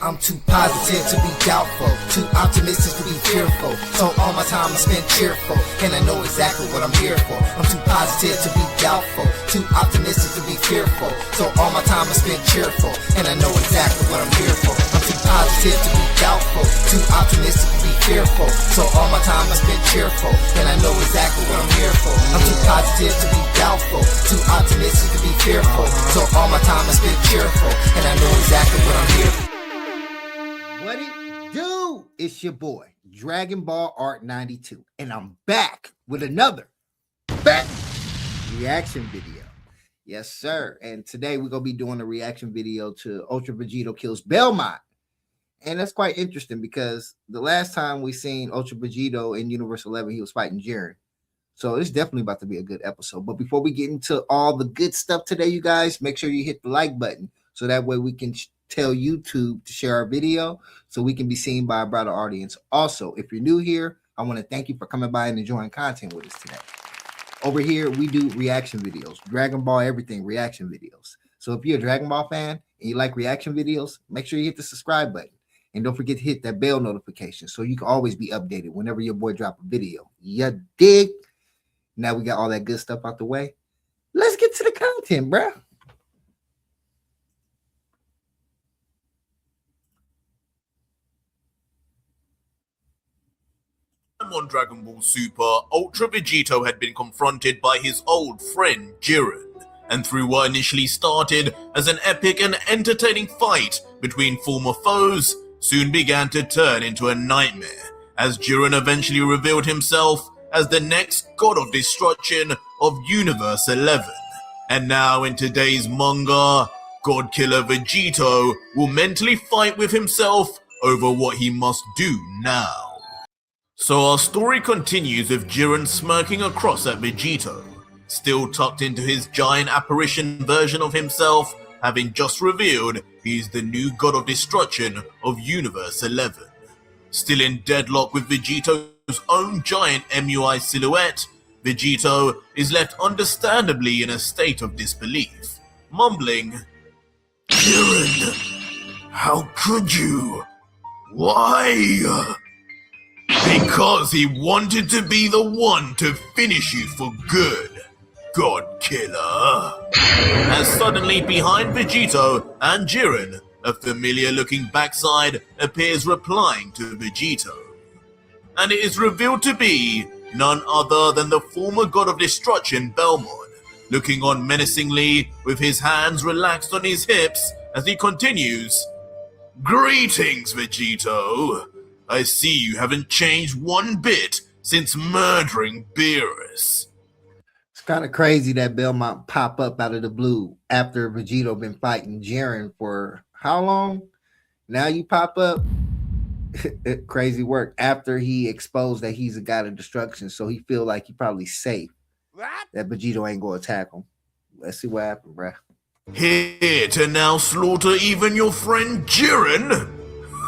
I'm too positive to be doubtful, too optimistic to be fearful. So all my time I spend cheerful, and I know exactly what I'm here for. I'm too positive to be doubtful, too optimistic to be fearful. So all my time I spend cheerful, and I know exactly what I'm here for. I'm too positive to be doubtful, too optimistic to be fearful. So all my time I spend cheerful, and I know exactly what I'm here for. I'm too positive to be doubtful, too optimistic to be fearful. So all my time I spend cheerful, and I know exactly what I'm here for. What it do? It's your boy, Dragon Ball Art 92, and I'm back with another reaction video. Yes, sir. And today we're gonna be doing a reaction video to Ultra Vegito kills Belmont. And that's quite interesting because the last time we seen Ultra Vegito in Universe 11, he was fighting Jiren. So it's definitely about to be a good episode. But before we get into all the good stuff today, you guys, make sure you hit the like button so that way we can tell YouTube to share our video so we can be seen by a broader audience. Also, if you're new here, I want to thank you for coming by and enjoying content with us today. Over here, we do reaction videos, Dragon Ball everything reaction videos. So if you're a Dragon Ball fan and you like reaction videos, make sure you hit the subscribe button. And don't forget to hit that bell notification so you can always be updated whenever your boy drop a video. You dig? Now we got all that good stuff out the way. Let's get to the content, bro. On Dragon Ball Super, Ultra Vegito had been confronted by his old friend Jiren, and through what initially started as an epic and entertaining fight between former foes, soon began to turn into a nightmare, as Jiren eventually revealed himself as the next god of destruction of Universe 11. And now in today's manga, God Killer Vegito will mentally fight with himself over what he must do now. So our story continues with Jiren smirking across at Vegito, still tucked into his giant apparition version of himself, having just revealed he's the new god of destruction of Universe 11. Still in deadlock with Vegito's own giant MUI silhouette, Vegito is left understandably in a state of disbelief, mumbling, "Jiren, how could you? Why?" Because he wanted to be the one to finish you for good, God Killer. As suddenly behind Vegito and Jiren, a familiar-looking backside appears replying to Vegito. And it is revealed to be none other than the former god of destruction, Belmont, looking on menacingly with his hands relaxed on his hips as he continues, "Greetings, Vegito. I see you haven't changed one bit since murdering Beerus." It's kind of crazy that Belmont pop up out of the blue after Vegito been fighting Jiren for how long? Now you pop up. Crazy work after he exposed that he's a god of destruction, so he feel like he probably safe. What? That Vegito ain't gonna attack him. Let's see what happened, bruh. Here to now slaughter even your friend Jiren?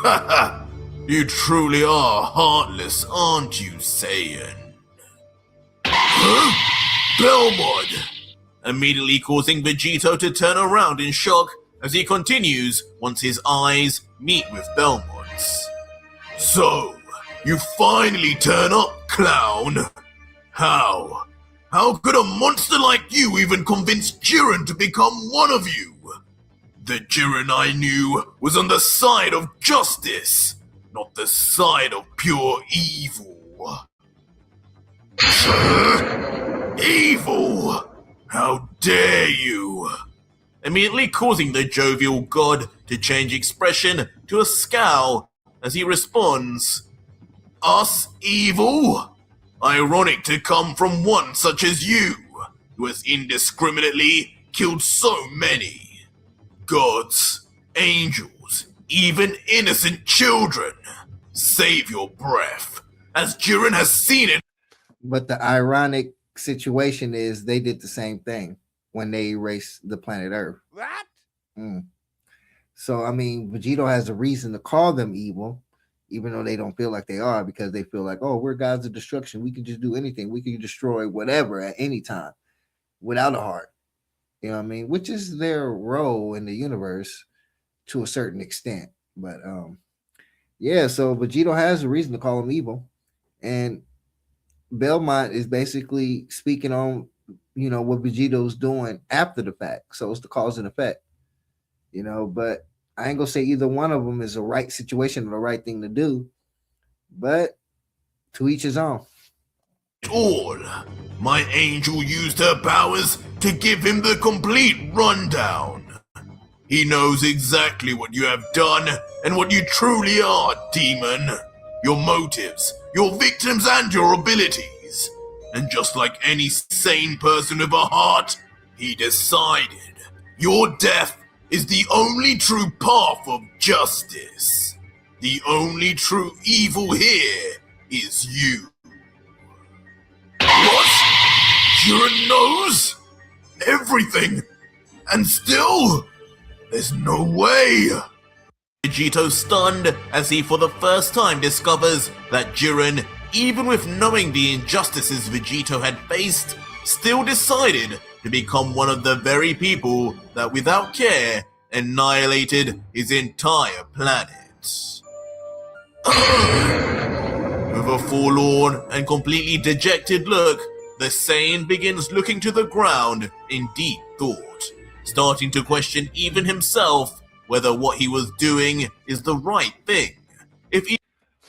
Haha. You truly are heartless, aren't you, Saiyan? Huh? Belmont! Immediately causing Vegito to turn around in shock as he continues once his eyes meet with Belmont's. "So, you finally turn up, clown. How? How could a monster like you even convince Jiren to become one of you? The Jiren I knew was on the side of justice, not the side of pure evil." "Evil? How dare you?" Immediately causing the jovial god to change expression to a scowl as he responds, "Us evil? Ironic to come from one such as you, who has indiscriminately killed so many. Gods, angels, even innocent children. Save your breath, as Jiren has seen it." But the ironic situation is they did the same thing when they erased the planet Earth. What? So, I mean, Vegito has a reason to call them evil, even though they don't feel like they are, because they feel like, oh, we're gods of destruction. We can just do anything. We can destroy whatever at any time without a heart. You know what I mean? Which is their role in the universe to a certain extent. But yeah, so Vegito has a reason to call him evil. And Belmont is basically speaking on, what Vegito's doing after the fact. So it's the cause and effect, but I ain't gonna say either one of them is the right situation or the right thing to do, but to each his own. All. My angel used her powers to give him the complete rundown. He knows exactly what you have done and what you truly are, demon. Your motives, your victims, and your abilities. And just like any sane person with a heart, he decided your death is the only true path of justice. The only true evil here is you. What? Jiren knows everything, and still, there's no way. Vegito stunned as he for the first time discovers that Jiren, even with knowing the injustices Vegito had faced, still decided to become one of the very people that without care annihilated his entire planet. With a forlorn and completely dejected look, the Saiyan begins looking to the ground in deep thought, starting to question even himself whether what he was doing is the right thing.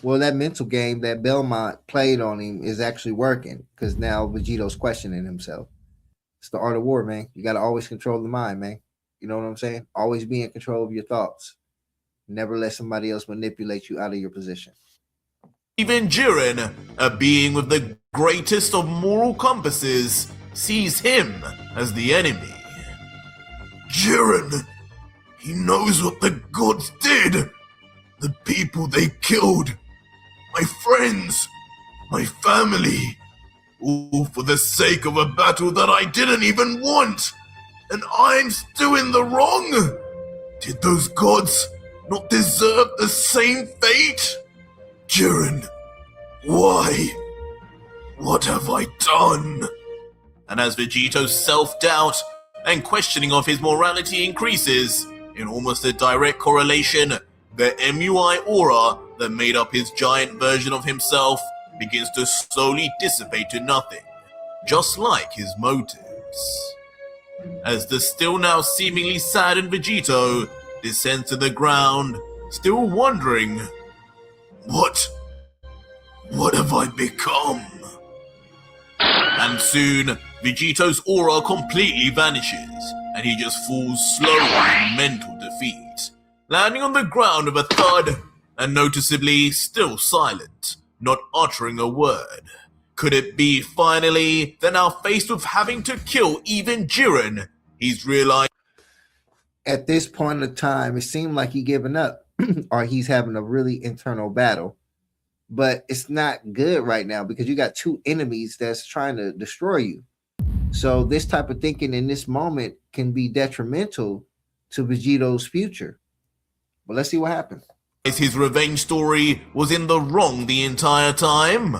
Well, that mental game that Belmont played on him is actually working because now Vegito's questioning himself. It's the art of war, man. You got to always control the mind, man. You know what I'm saying? Always be in control of your thoughts. Never let somebody else manipulate you out of your position. Even Jiren, a being with the greatest of moral compasses, sees him as the enemy. Jiren, he knows what the gods did. The people they killed. My friends. My family. All for the sake of a battle that I didn't even want. And I'm still in the wrong. Did those gods not deserve the same fate? Jiren, why? What have I done? And as Vegito's self-doubt and questioning of his morality increases, in almost a direct correlation, the MUI aura that made up his giant version of himself begins to slowly dissipate to nothing, just like his motives. As the still now seemingly saddened Vegito descends to the ground, still wondering, What have I become? And soon, Vegito's aura completely vanishes, and he just falls slowly in mental defeat, landing on the ground with a thud, and noticeably still silent, not uttering a word. Could it be finally that now faced with having to kill even Jiren, he's realized At this point of time, it seemed like he's giving up or he's having a really internal battle. But it's not good right now because you got two enemies that's trying to destroy you. So this type of thinking in this moment can be detrimental to Vegito's future. But let's see what happens. his revenge story was in the wrong the entire time?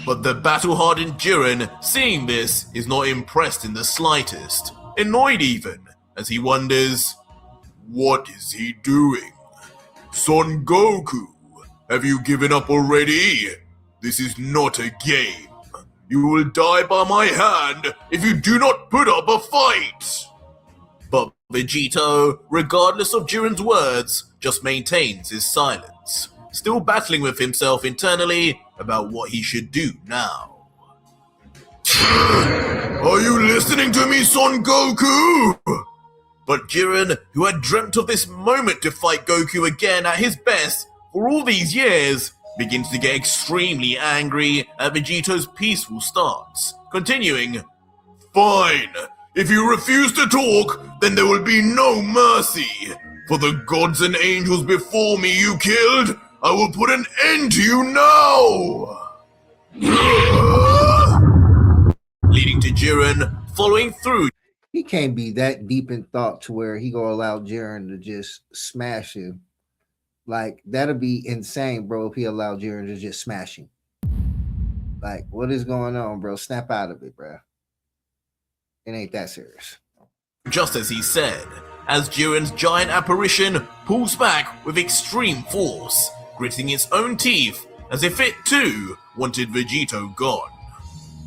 But the battle-hardened Jiren, seeing this, is not impressed in the slightest, annoyed even, as he wonders, what is he doing? Son Goku, have you given up already? This is not a game. You will die by my hand if you do not put up a fight. But Vegito, regardless of Jiren's words, just maintains his silence, still battling with himself internally about what he should do now. Are you listening to me, Son Goku? But Jiren, who had dreamt of this moment to fight Goku again at his best for all these years, begins to get extremely angry at Vegito's peaceful stance, continuing, Fine, if you refuse to talk, then there will be no mercy. For the gods and angels before me you killed, I will put an end to you now! Leading to Jiren following through. He can't be that deep in thought to where he gonna allow Jiren to just smash him. Like, that'd be insane, bro, if he allowed Jiren to just smash him. Like, what is going on, bro? Snap out of it, bro. It ain't that serious. Just as he said, as Jiren's giant apparition pulls back with extreme force, gritting its own teeth as if it too wanted Vegito gone.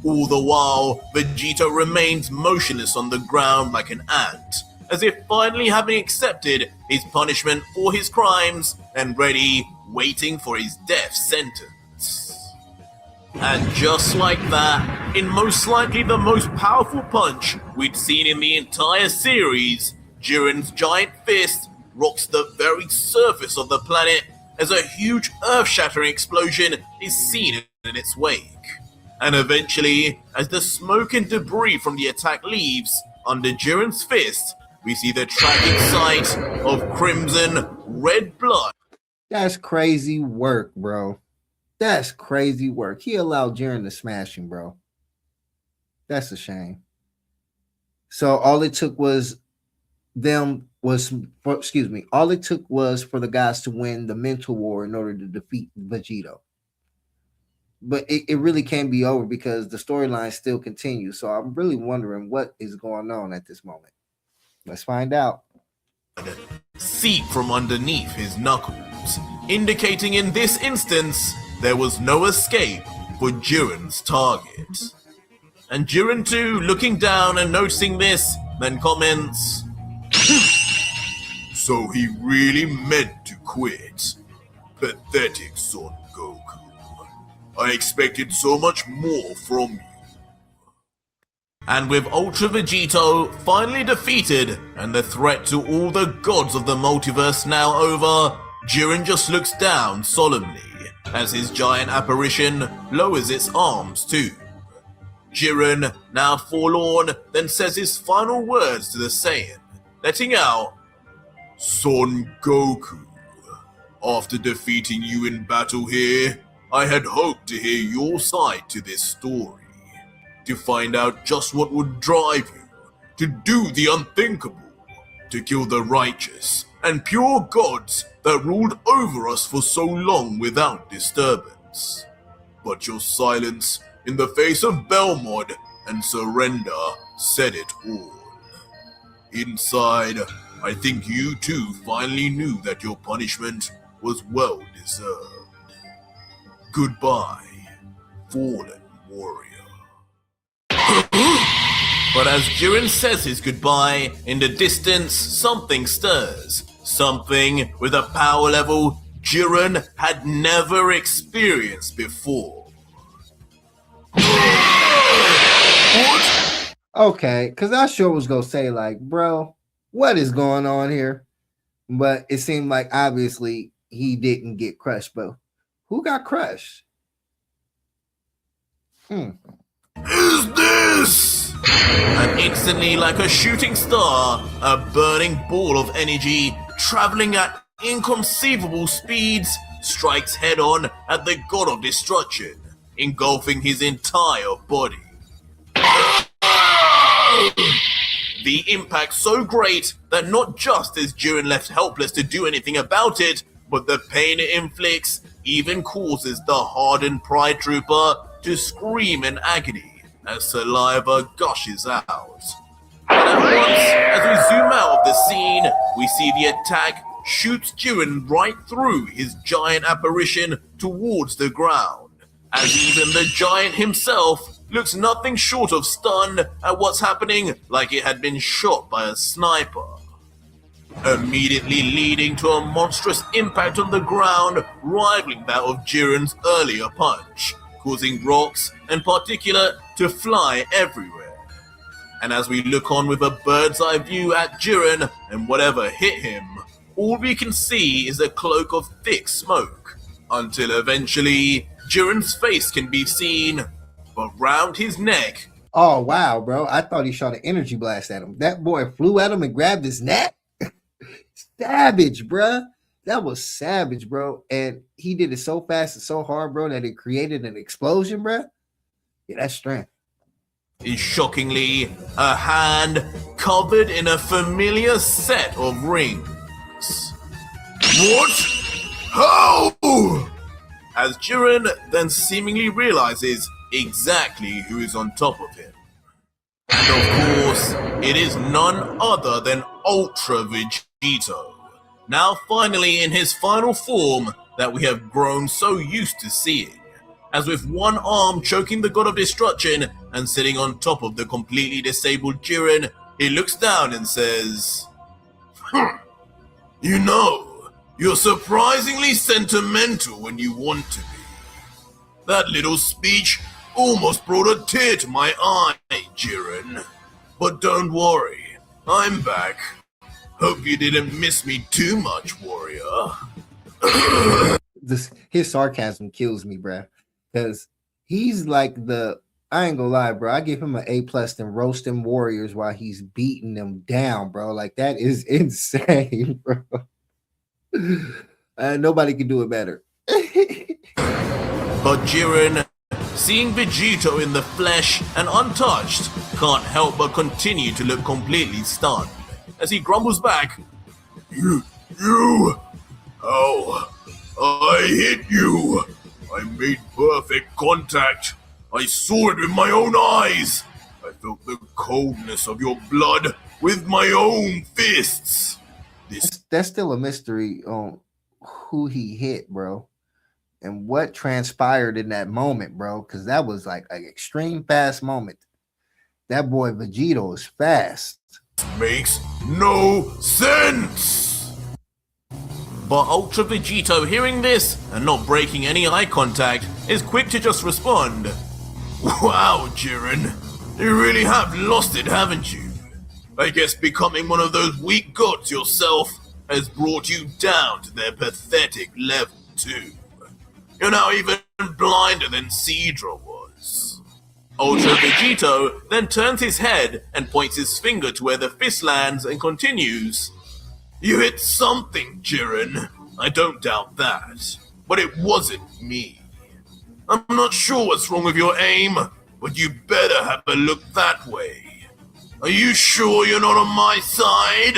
All the while, Vegito remains motionless on the ground like an ant, as if finally having accepted his punishment for his crimes and ready, waiting for his death sentence. And just like that, in most likely the most powerful punch we'd seen in the entire series, Jiren's giant fist rocks the very surface of the planet as a huge earth-shattering explosion is seen in its wake. And eventually, as the smoke and debris from the attack leaves, under Jiren's fist, we see the tragic sight of crimson red blood. That's crazy work, bro. That's crazy work. He allowed Jiren to smash him, bro. That's a shame. So all it took was all it took was for the guys to win the mental war in order to defeat Vegito. But it really can't be over because the storyline still continues. So I'm really wondering what is going on at this moment. Let's find out. Seep from underneath his knuckles, indicating in this instance there was no escape for Jiren's target. And Jiren too, looking down and noticing this, then comments, "So he really meant to quit. Pathetic Son Goku. I expected so much more from you." And with Ultra Vegito finally defeated and the threat to all the gods of the multiverse now over, Jiren just looks down solemnly as his giant apparition lowers its arms too. Jiren, now forlorn, then says his final words to the Saiyan, letting out, "Son Goku, after defeating you in battle here, I had hoped to hear your side to this story, to find out just what would drive you to do the unthinkable, to kill the righteous and pure gods that ruled over us for so long without disturbance. But your silence in the face of Belmod and surrender said it all. Inside, I think you too finally knew that your punishment was well deserved. Goodbye, fallen warrior." But as Jiren says his goodbye, in the distance something stirs. Something with a power level Jiren had never experienced before. What? Okay, because I sure was going to say, like, bro, what is going on here? But it seemed like obviously he didn't get crushed. But who got crushed? Is this? And instantly, like a shooting star, a burning ball of energy traveling at inconceivable speeds strikes head on at the god of destruction, engulfing his entire body. The impact so great that not just is Jiren left helpless to do anything about it, but the pain it inflicts even causes the hardened Pride Trooper to scream in agony as saliva gushes out. And at once, as we zoom out of the scene, we see the attack shoots Jiren right through his giant apparition towards the ground, as even the giant himself looks nothing short of stunned at what's happening, like it had been shot by a sniper. Immediately leading to a monstrous impact on the ground rivaling that of Jiren's earlier punch, causing rocks and particulate to fly everywhere. And as we look on with a bird's eye view at Jiren and whatever hit him, all we can see is a cloak of thick smoke, until eventually Jiren's face can be seen, but round his neck. Oh, wow, bro. I thought he shot an energy blast at him. That boy flew at him and grabbed his neck. Savage, bruh. That was savage, bro. And he did it so fast and so hard, bro, that it created an explosion, bruh. Yeah, that's strength. Is shockingly a hand covered in a familiar set of rings. What? How? As Jiren then seemingly realizes exactly who is on top of him. And of course, it is none other than Ultra Vegito. Now finally in his final form that we have grown so used to seeing. As with one arm choking the god of destruction and sitting on top of the completely disabled Jiren, he looks down and says, You know, you're surprisingly sentimental when you want to be. That little speech almost brought a tear to my eye, Jiren. But don't worry, I'm back. Hope you didn't miss me too much, warrior. His sarcasm kills me, bruh. Because he's like I ain't gonna lie, bro. I give him an A+ than roasting warriors while he's beating them down, bro. Like, that is insane, bro. Nobody can do it better. But Jiren, seeing Vegito in the flesh and untouched, can't help but continue to look completely stunned. As he grumbles back, You! Oh, I hit you! I made perfect contact. I saw it with my own eyes. I felt the coldness of your blood with my own fists. That's still a mystery on who he hit, bro, and what transpired in that moment, bro, because that was like an extreme fast moment. That boy Vegito is fast. Makes no sense. But Ultra Vegito, hearing this and not breaking any eye contact, is quick to just respond. Wow, Jiren, you really have lost it, haven't you? I guess becoming one of those weak gods yourself has brought you down to their pathetic level too. You're now even blinder than Sidra was. Ultra Vegito then turns his head and points his finger to where the fist lands and continues. You hit something, Jiren. I don't doubt that. But it wasn't me. I'm not sure what's wrong with your aim, but you better have a look that way. Are you sure you're not on my side?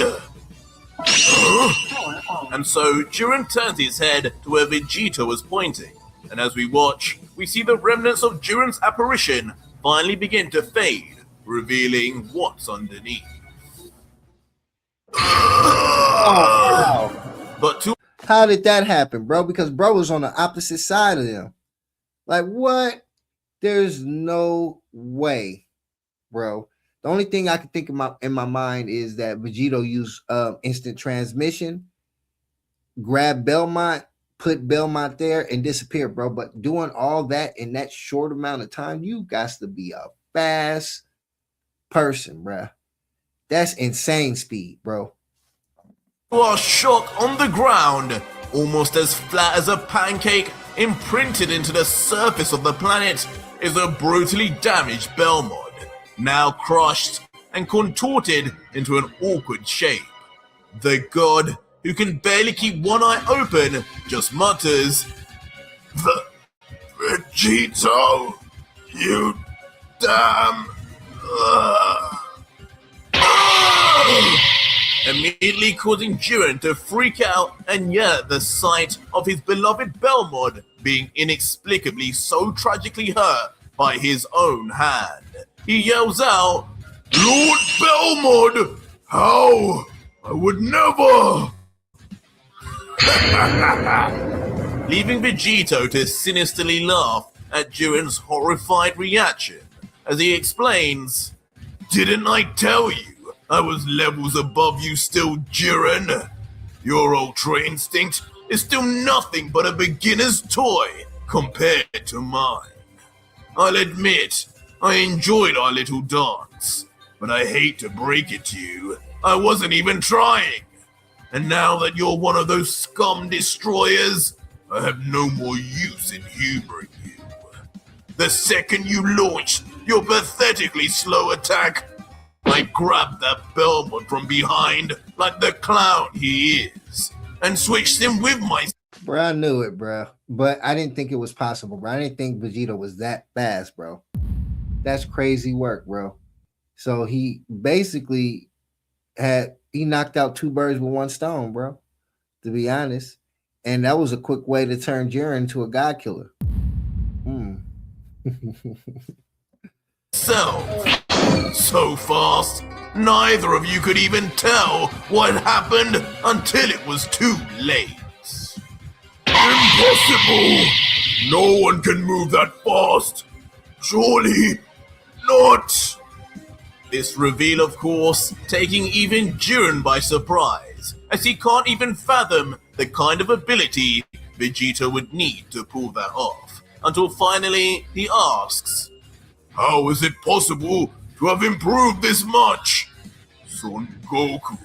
And so Jiren turns his head to where Vegito was pointing, and as we watch, we see the remnants of Jiren's apparition finally begin to fade, revealing what's underneath. Oh, wow. But How did that happen, bro? Because bro was on the opposite side of them. Like, what? There's no way, bro. The only thing I can think in my mind is that Vegito used instant transmission, grab Belmont, put Belmont there, and disappear, bro. But doing all that in that short amount of time, you got to be a fast person, bro. That's insane speed, bro. While shock on the ground, almost as flat as a pancake, imprinted into the surface of the planet, is a brutally damaged Belmont, now crushed and contorted into an awkward shape. The god, who can barely keep one eye open, just mutters, Vegito, you damn... Immediately causing Jiren to freak out and yell at the sight of his beloved Belmont being inexplicably so tragically hurt by his own hand. He yells out, Lord Belmont, how? I would never! Leaving Vegito to sinisterly laugh at Jiren's horrified reaction as he explains, Didn't I tell you? I was levels above you still, Jiren. Your Ultra Instinct is still nothing but a beginner's toy compared to mine. I'll admit, I enjoyed our little dance, but I hate to break it to you, I wasn't even trying. And now that you're one of those scum destroyers, I have no more use in humoring you. The second you launched your pathetically slow attack, I grabbed that Belmont from behind like the clown he is and switched him with my... Bro, I knew it, bro. But I didn't think it was possible, bro. I didn't think Vegito was that fast, bro. That's crazy work, bro. So he basically he knocked out two birds with one stone, bro, to be honest. And that was a quick way to turn Jiren into a god killer. So, So fast, neither of you could even tell what happened until it was too late. Impossible! No one can move that fast. Surely not. This reveal, of course, taking even Jiren by surprise, as he can't even fathom the kind of ability Vegito would need to pull that off, until finally he asks, "How is it possible to have improved this much? Son Goku,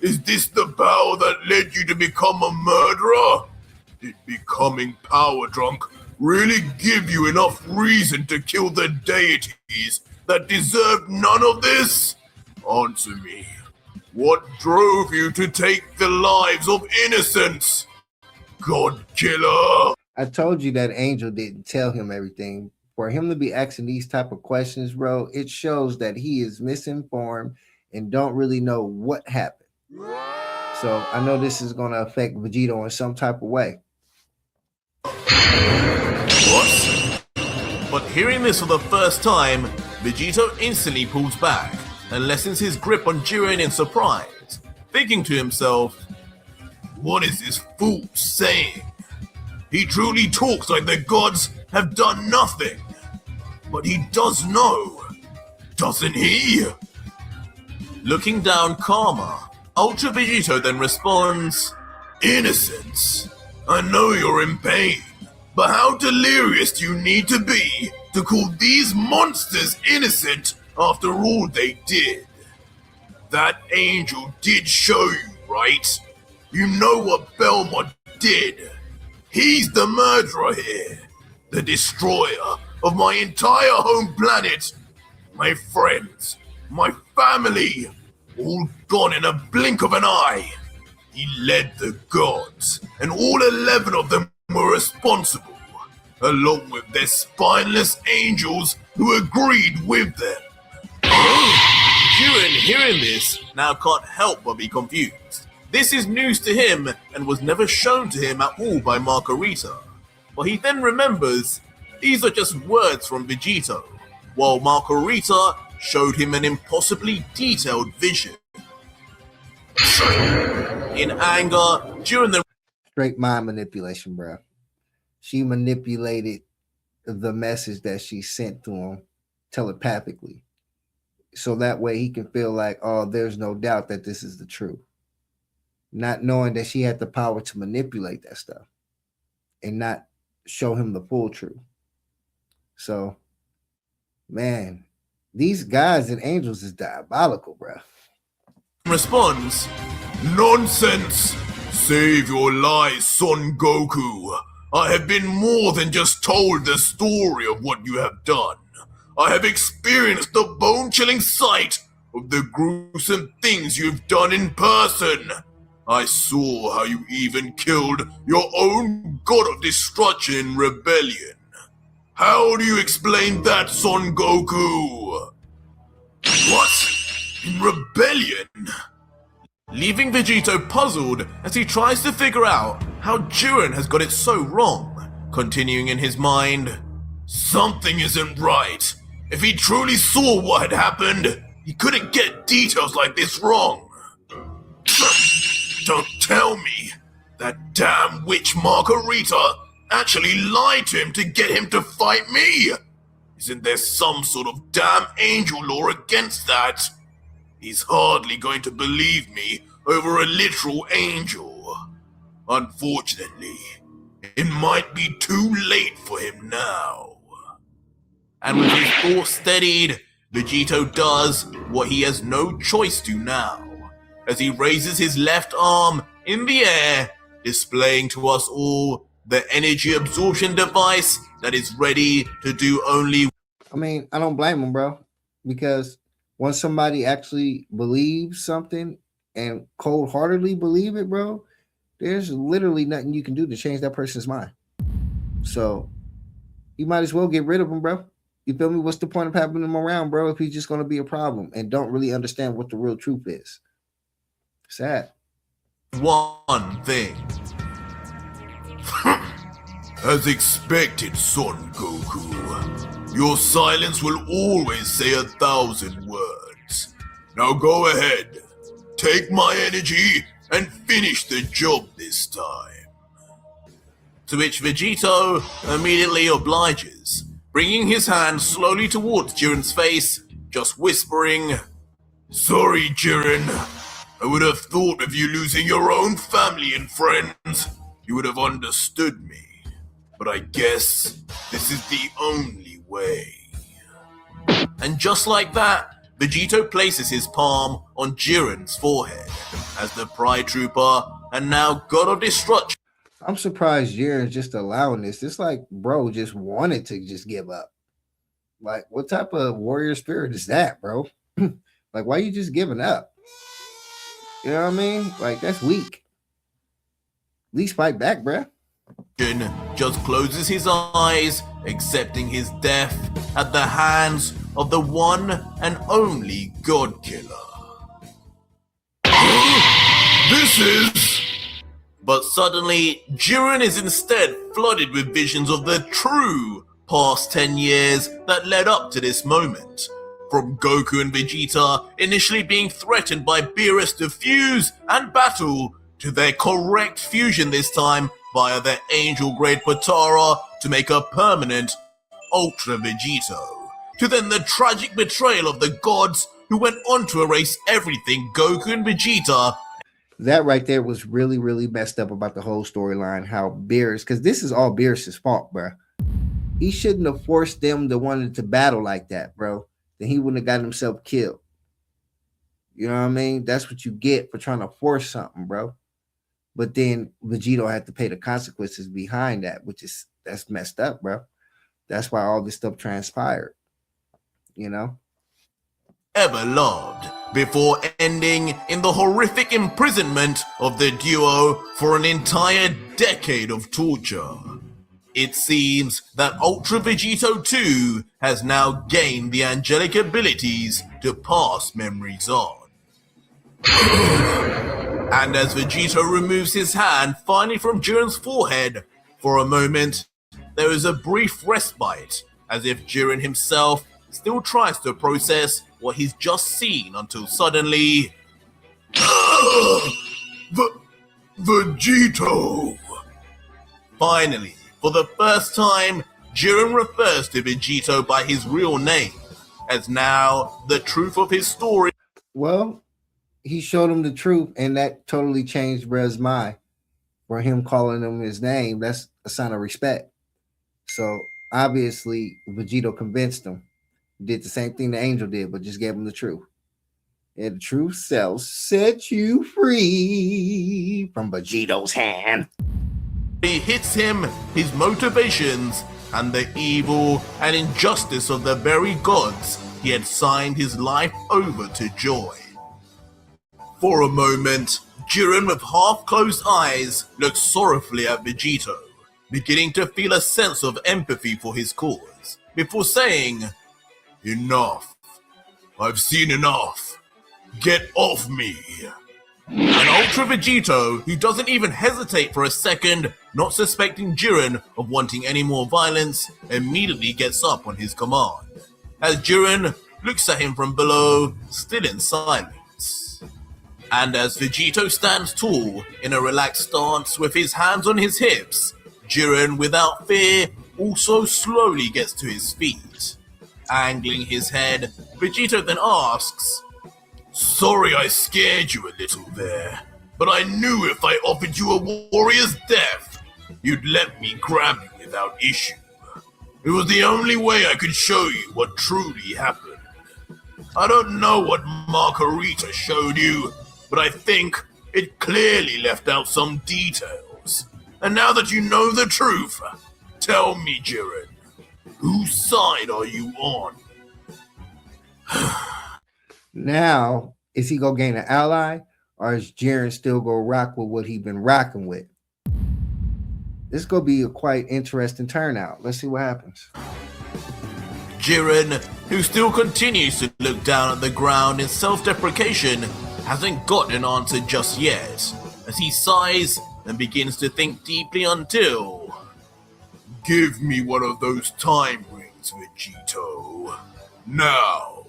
is this the power that led you to become a murderer? Did becoming power drunk really give you enough reason to kill the deities that deserved none of this? Answer me. What drove you to take the lives of innocents? God killer!" I told you that Angel didn't tell him everything. For him to be asking these type of questions, bro, it shows that he is misinformed and don't really know what happened. So I know this is going to affect Vegito in some type of way. What? But hearing this for the first time, Vegito instantly pulls back and lessens his grip on Jiren in surprise, thinking to himself, "What is this fool saying? He truly talks like the gods have done nothing. But he does know, doesn't he?" Looking down calmer, Ultra Vegito then responds, "Innocence, I know you're in pain, but how delirious do you need to be to call these monsters innocent after all they did? That angel did show you, right? You know what Belmont did. He's the murderer here, the destroyer of my entire home planet, my friends, my family, all gone in a blink of an eye. He led the gods, and all 11 of them were responsible, along with their spineless angels who agreed with them." Jiren, hearing this, now can't help but be confused. This is news to him and was never shown to him at all by Margarita. But he then remembers these are just words from Vegito, while Margarita showed him an impossibly detailed vision. In anger, Jiren then Straight mind manipulation, bro. She manipulated the message that she sent to him telepathically. So that way he can feel like, oh, there's no doubt that this is the truth. Not knowing that she had the power to manipulate that stuff and not show him the full truth. So, man, these guys and angels is diabolical, bro. responds, "Nonsense! Save your lies, Son Goku. I have been more than just told the story of what you have done. I have experienced the bone-chilling sight of the gruesome things you've done in person. I saw how you even killed your own god of destruction in rebellion. How do you explain that, Son Goku?" What? In rebellion? Leaving Vegito puzzled as he tries to figure out how Jiren has got it so wrong, continuing in his mind, "Something isn't right. If he truly saw what had happened, he couldn't get details like this wrong. Don't tell me that damn witch Margarita actually lied to him to get him to fight me. Isn't there some sort of damn angel law against that? He's hardly going to believe me over a literal angel. Unfortunately, it might be too late for him now." And with his thoughts steadied, Vegito does what he has no choice to now, as he raises his left arm in the air, displaying to us all the energy absorption device that is ready to do only... I mean, I don't blame him, bro, because once somebody actually believes something and cold-heartedly believe it, bro, there's literally nothing you can do to change that person's mind. So you might as well get rid of him, bro. You feel me? What's the point of having him around, bro, if he's just going to be a problem and don't really understand what the real truth is? Sad. one thing. As expected, Son Goku. Your silence will always say 1,000 words. Now go ahead, take my energy, and finish the job this time. To which Vegito immediately obliges, bringing his hand slowly towards Jiren's face, just whispering, "Sorry, Jiren. I would have thought of you losing your own family and friends. You would have understood me. But I guess this is the only way." And just like that, Vegito places his palm on Jiren's forehead as the Pride Trooper and now God of Destruction. I'm surprised Jiren's just allowing this. It's like, bro, just wanted to just give up. Like, what type of warrior spirit is that, bro? Like, why you just giving up? You know what I mean? Like, that's weak. At least fight back, bro. Just closes his eyes, accepting his death at the hands of the one and only God Killer. This is... But suddenly, Jiren is instead flooded with visions of the true past 10 years that led up to this moment. From Goku and Vegeta initially being threatened by Beerus to fuse and battle, to their correct fusion this time via their angel-grade Potara to make a permanent Ultra Vegito, to then the tragic betrayal of the gods who went on to erase everything Goku and Vegeta. That right there was really, really messed up about the whole storyline. How Beerus, because this is all Beerus' fault, bro. He shouldn't have forced them to want to battle like that, bro. Then he wouldn't have gotten himself killed. You know what I mean? That's what you get for trying to force something, bro. But then Vegito had to pay the consequences behind that, that's messed up, bro. That's why all this stuff transpired, you know? Ever loved, before ending in the horrific imprisonment of the duo for an entire decade of torture. It seems that Ultra Vegito 2 has now gained the angelic abilities to pass memories on. And as Vegito removes his hand finally from Jiren's forehead, for a moment, there is a brief respite, as if Jiren himself still tries to process what he's just seen until suddenly... Vegito! Finally, for the first time, Jiren refers to Vegito by his real name, as now the truth of his story... Well, he showed him the truth, and that totally changed Brez's mind. For him calling him his name, that's a sign of respect. So, obviously, Vegito convinced him. Did the same thing the angel did, but just gave him the truth. And the truth shall set you free from Vegito's hand. He hits him, his motivations, and the evil and injustice of the very gods he had signed his life over to join. For a moment, Jiren with half-closed eyes looks sorrowfully at Vegito, beginning to feel a sense of empathy for his cause, before saying, "Enough. I've seen enough. Get off me." And Ultra Vegito, who doesn't even hesitate for a second, not suspecting Jiren of wanting any more violence, immediately gets up on his command, as Jiren looks at him from below, still in silence. And as Vegito stands tall, in a relaxed stance with his hands on his hips, Jiren, without fear, also slowly gets to his feet. Angling his head, Vegito then asks, "Sorry I scared you a little there, but I knew if I offered you a warrior's death, you'd let me grab you without issue. It was the only way I could show you what truly happened. I don't know what Margarita showed you, but I think it clearly left out some details. And now that you know the truth, tell me, Jiren, whose side are you on?" Now, is he gonna gain an ally, or is Jiren still gonna rock with what he's been rocking with? This is gonna be a quite interesting turnout. Let's see what happens. Jiren, who still continues to look down at the ground in self-deprecation, hasn't got an answer just yet, as he sighs and begins to think deeply until... "Give me one of those time rings greetings, Vegito. Now.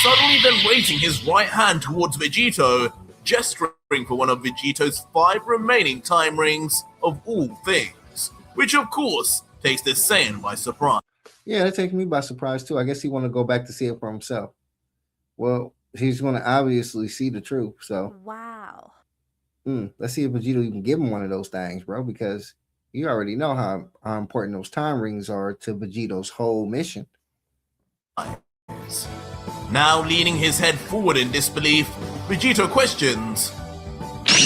Suddenly then raising his right hand towards Vegito, gesturing for one of Vegito's 5 remaining time rings of all things, which of course takes the Saiyan by surprise. Yeah, that takes me by surprise too. I guess he want to go back to see it for himself. Well, he's going to obviously see the truth. So, wow. Let's see if Vegito even give him one of those things, bro, because you already know how important those time rings are to Vegito's whole mission. Now leaning his head forward in disbelief, Vegito questions,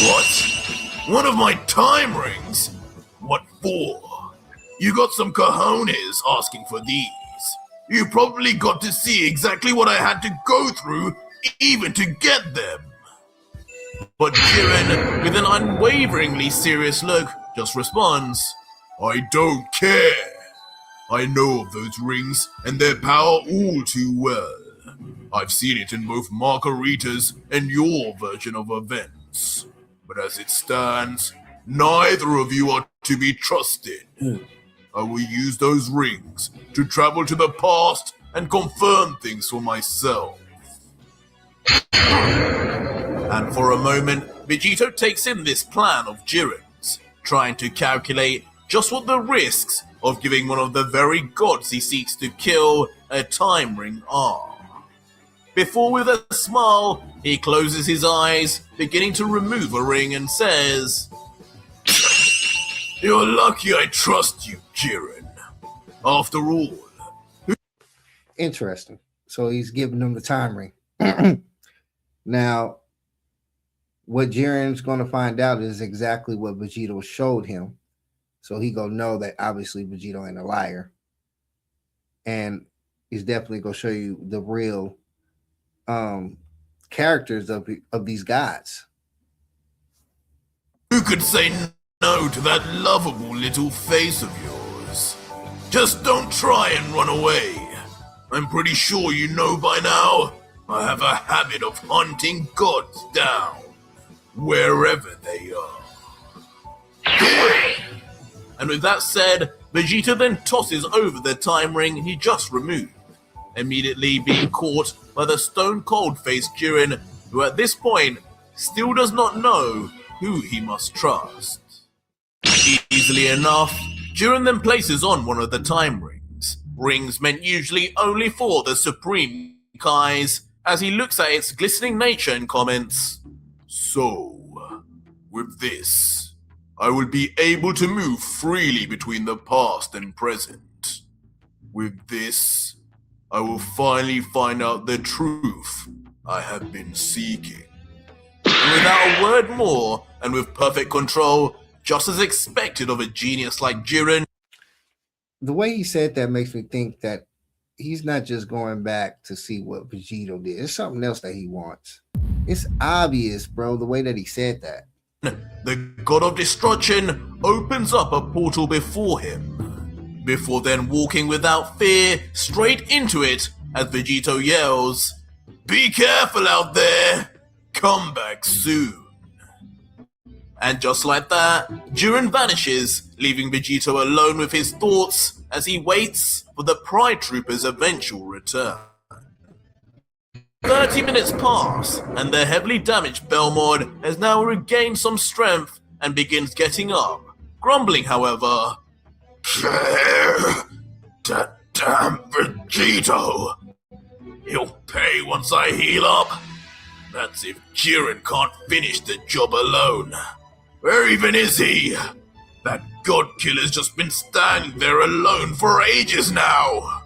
"What? One of my time rings? What for? You got some cojones asking for these. You probably got to see exactly what I had to go through even to get them." But Jiren, with an unwaveringly serious look, just responds, "I don't care. I know of those rings and their power all too well. I've seen it in both Margarita's and your version of events. But as it stands, neither of you are to be trusted. I will use those rings to travel to the past and confirm things for myself." And for a moment, Vegito takes in this plan of Jiren's, trying to calculate just what the risks of giving one of the very gods he seeks to kill a time ring are. Before, with a smile, he closes his eyes, beginning to remove a ring, and says, "You're lucky I trust you, Jiren. After all..." Interesting. So he's giving them the time ring. Now, what Jiren's going to find out is exactly what Vegito showed him. So he going to know that obviously Vegito ain't a liar. And he's definitely going to show you the real characters of these gods. Who could say no to that lovable little face of yours? Just don't try and run away. I'm pretty sure you know by now, I have a habit of hunting gods down, wherever they are. And with that said, Vegeta then tosses over the time ring he just removed, immediately being caught by the stone-cold-faced Jiren, who at this point still does not know who he must trust. Easily enough, Jiren then places on one of the time rings meant usually only for the Supreme Kais, as he looks at its glistening nature and comments, "So, with this, I will be able to move freely between the past and present. With this, I will finally find out the truth I have been seeking." And without a word more, and with perfect control, just as expected of a genius like Jiren. The way he said that makes me think that he's not just going back to see what Vegito did. It's something else that he wants. It's obvious, bro, the way that he said that. The god of destruction opens up a portal before him, before then walking without fear straight into it as Vegito yells, "Be careful out there! Come back soon!" And just like that, Jiren vanishes, leaving Vegito alone with his thoughts as he waits for the Pride Trooper's eventual return. 30 minutes pass, and the heavily damaged Belmod has now regained some strength and begins getting up, grumbling, however, "That damn Vegito! He'll pay once I heal up. That's if Jiren can't finish the job alone. Where even is he? That god killer's just been standing there alone for ages now."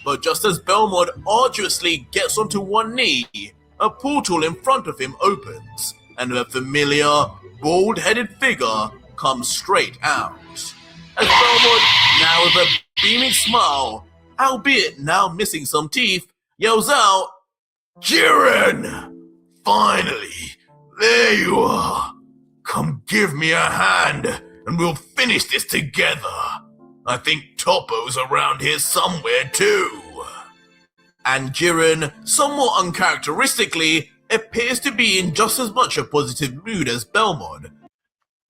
But just as Belmod arduously gets onto one knee, a portal in front of him opens, and a familiar, bald-headed figure comes straight out. As Belmod, now with a beaming smile, albeit now missing some teeth, yells out, "Jiren! Finally! There you are! Come give me a hand, and we'll finish this together. I think Toppo's around here somewhere too." And Jiren, somewhat uncharacteristically, appears to be in just as much a positive mood as Belmod.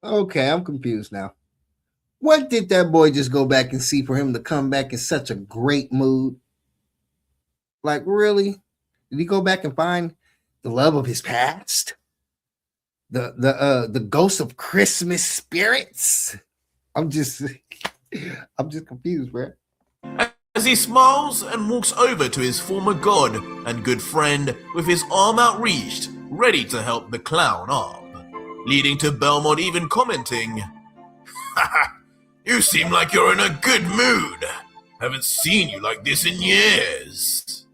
Okay, I'm confused now. What did that boy just go back and see for him to come back in such a great mood? Like, really? Did he go back and find the love of his past? The ghost of Christmas spirits? I'm just confused, bro. As he smiles and walks over to his former god and good friend with his arm outreached, ready to help the clown up, leading to Belmont even commenting, "Haha, you seem like you're in a good mood. Haven't seen you like this in years."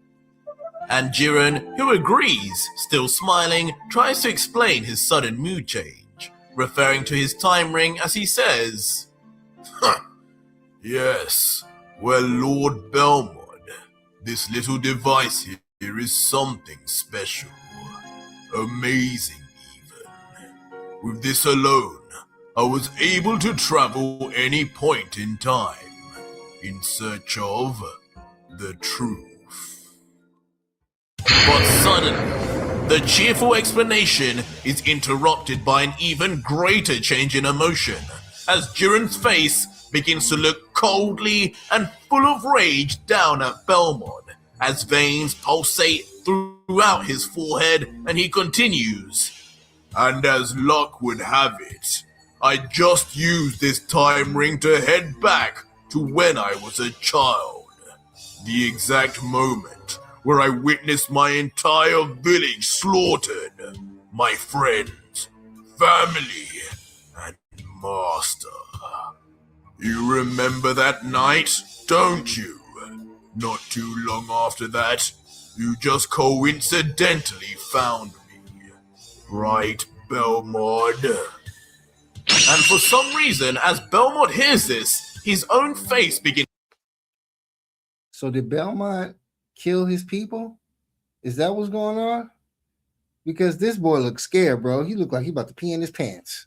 And Jiren, who agrees, still smiling, tries to explain his sudden mood change, referring to his time ring as he says, "Yes, well, Lord Belmont, this little device here is something special. Amazing, even. With this alone, I was able to travel any point in time, in search of the truth." But suddenly, the cheerful explanation is interrupted by an even greater change in emotion, as Jiren's face begins to look coldly and full of rage down at Belmont, as veins pulsate throughout his forehead, and he continues, "And as luck would have it, I just used this time ring to head back to when I was a child. The exact moment where I witnessed my entire village slaughtered, my friends, family, and master. You remember that night, don't you? Not too long after that, you just coincidentally found me. Right, Belmont?" And for some reason, as Belmont hears this, his own face begins. So did Belmont kill his people? Is that what's going on? Because this boy looks scared, bro. He looked like he about to pee in his pants.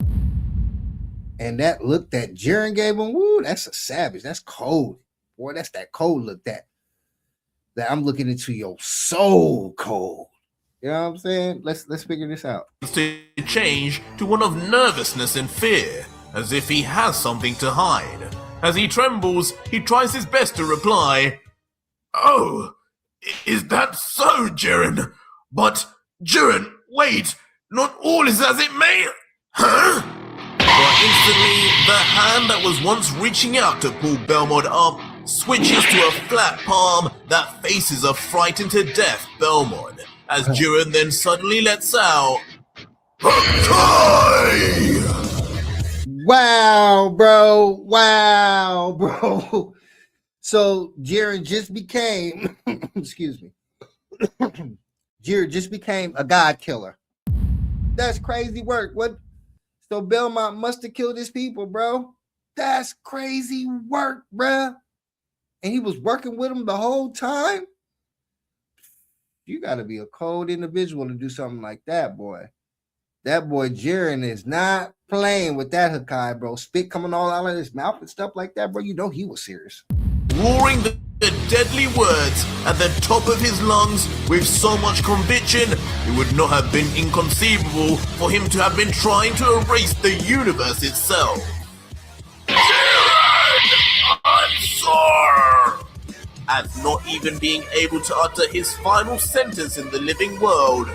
And that look that Jiren gave him, woo, that's a savage. That's cold. Boy, that's that cold look that I'm looking into your soul cold. You know what I'm saying? Let's figure this out. To change to one of nervousness and fear, as if he has something to hide. As he trembles, he tries his best to reply, "Oh, is that so, Jiren? But, Jiren, wait, not all is as it may, huh?" But instantly, the hand that was once reaching out to pull Belmont up switches to a flat palm that faces a frightened to death Belmont, as Jiren then suddenly lets out, "Tie!" Wow, bro. Wow, bro. So Jiren just became, excuse me, Jiren just became a god killer. That's crazy work. What? So Belmont must have killed his people, bro. That's crazy work, bro. And he was working with him the whole time. You got to be a cold individual to do something like that, boy. That boy Jiren is not playing with that Hakai, bro. Spit coming all out of his mouth and stuff like that, bro. You know he was serious. Roaring the deadly words at the top of his lungs with so much conviction, it would not have been inconceivable for him to have been trying to erase the universe itself. "Jiren, I'm sorry!" As not even being able to utter his final sentence in the living world,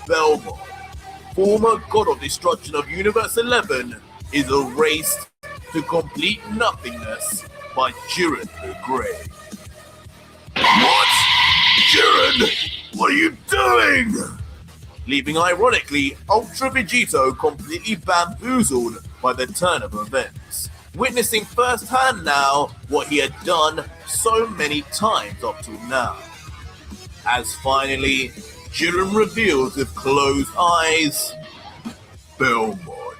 Belmont, former god of destruction of Universe 11, is erased to complete nothingness by Jiren the Great. "What? Jiren, what are you doing?" Leaving ironically Ultra Vegito completely bamboozled by the turn of events, witnessing firsthand now what he had done so many times up till now. As finally, Jiren reveals with closed eyes, "Belmont,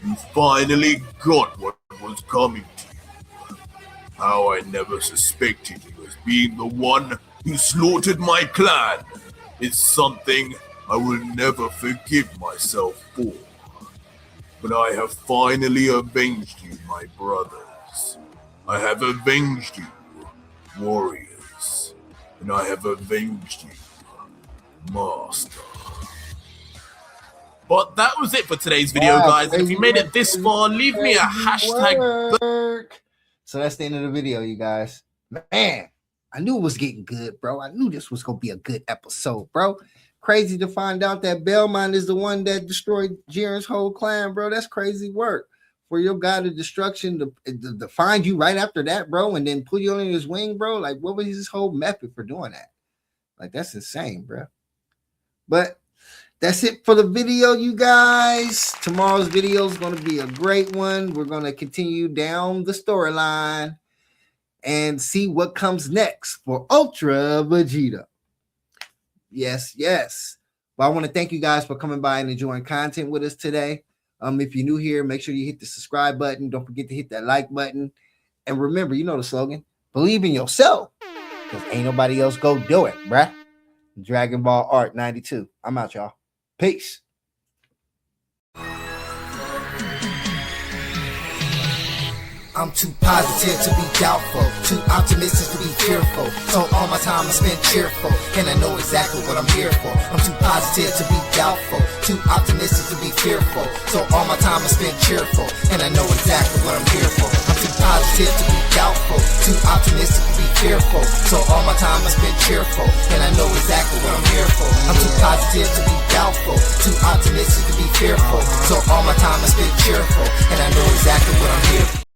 you finally got what was coming to you. How I never suspected you as being the one who slaughtered my clan is something I will never forgive myself for. But I have finally avenged you, my brothers. I have avenged you, warriors. And I have avenged you, master." But that was it for today's video, guys. And if you made it this far, leave me a hashtag. So that's the end of the video, you guys. Man, I knew it was getting good, bro. I knew this was gonna be a good episode, bro. Crazy to find out that Belmont is the one that destroyed Jiren's whole clan, bro. That's crazy work. For your god of destruction to find you right after that, bro, and then put you on his wing, bro. Like, what was his whole method for doing that? Like, that's insane, bro. But that's it for the video, you guys. Tomorrow's video is going to be a great one. We're going to continue down the storyline and see what comes next for Ultra Vegito. Yes, yes. But I want to thank you guys for coming by and enjoying content with us today. If you're new here, make sure you hit the subscribe button. Don't forget to hit that like button. And remember, you know the slogan, believe in yourself, because ain't nobody else go do it, bruh. Dragon Ball Art 92. I'm out, y'all. Peace. I'm too positive to be doubtful, too optimistic to be fearful. So all my time I spend cheerful, and I know exactly what I'm here for. I'm too positive to be doubtful, too optimistic to be fearful. So all my time I spend cheerful, and I know exactly what I'm here for. I'm too positive to be doubtful, too optimistic to be fearful. So all my time I spend cheerful, and I know exactly what I'm here for. I'm too positive to be doubtful, too optimistic to be fearful. So all my time I spend cheerful, and I know exactly what I'm here for.